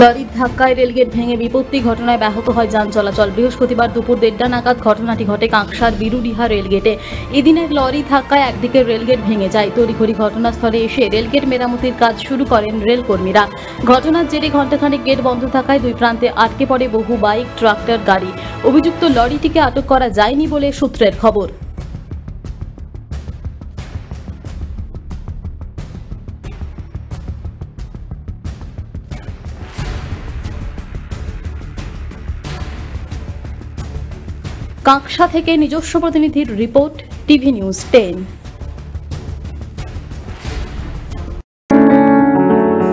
লরির ধাক্কায় রেলগেট ভেঙে বিপত্তি ঘটনায় ব্যাহত হয় যান চলাচল। বৃহস্পতিবার দুপুর 1:30 নাগাদ ঘটনাটি ঘটে কাঁকসার বিরুডিহা রেলগেটে। এদিন এক লরি ধাক্কায় একদিকে রেলগেট ভেঙে যায়। তড়িঘড়ি ঘটনাস্থলে এসে রেলগেট মেরামতির কাজ শুরু করেন রেলকর্মীরা। ঘটনার জেরে ঘণ্টাখানেক গেট বন্ধ থাকায় দুই প্রান্তে আটকে পড়ে বহু বাইক, ট্রাক্টর, গাড়ি। অভিযুক্ত লরিটিকে আটক করা যায়নি বলে সূত্রের খবর। কাঁকসা থেকে নিজস্ব প্রতিনিধির রিপোর্ট, টিভি নিউজ 10।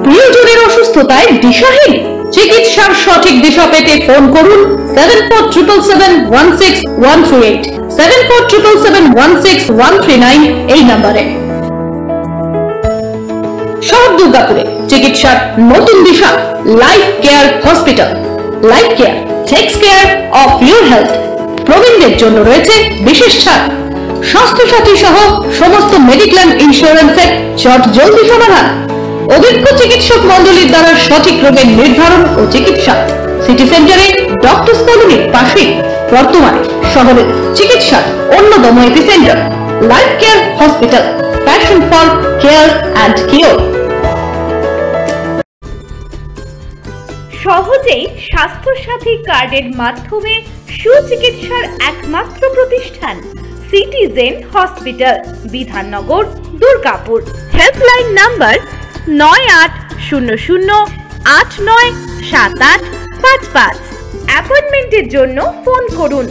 প্রিয়জনের অসুস্থতায় দিশাহীন? চিকিৎসার সঠিক দিশা পেতে ফোন করুন 7477716138, 7477716139 এই নম্বরে। শহর দুর্গাপুরে চিকিৎসার নতুন দিশা life care hospital. Life care takes care of your health. প্রবীণদের জন্য রয়েছে বিশেষ ছাড়। স্বাস্থ্যসাথী সহ সমস্ত মেডিক্লেম ইন্স্যুরেন্সের চট জলদি সমাধান। অভিজ্ঞ চিকিৎসক মন্ডলীর দ্বারা সঠিক রোগের নির্ধারণ ও চিকিৎসা। সিটি সেন্টারে ডক্টরস কলোনির পাশে বর্তমানে শহরের চিকিৎসার অন্যতম epicentre life care hospital, passion for care and cure. সহজেই স্বাস্থ্যসাথী কার্ডের মাধ্যমে সুচিকিৎসার একমাত্র প্রতিষ্ঠান citizen hospital, Bidhannagar, Durgapur. Helpline number 9800897855। অ্যাপয়েন্টমেন্টের জন্য ফোন করুন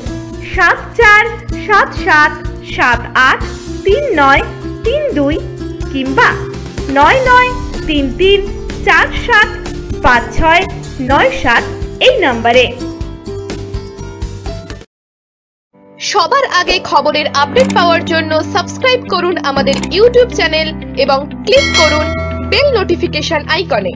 7477783932 কিংবা 9933475697 এই নম্বরে। সবার আগে খবরের আপডেট পাওয়ার জন্য সাবস্ক্রাইব করুন আমাদের ইউটিউব চ্যানেল এবং ক্লিক করুন বেল নোটিফিকেশন আইকনে।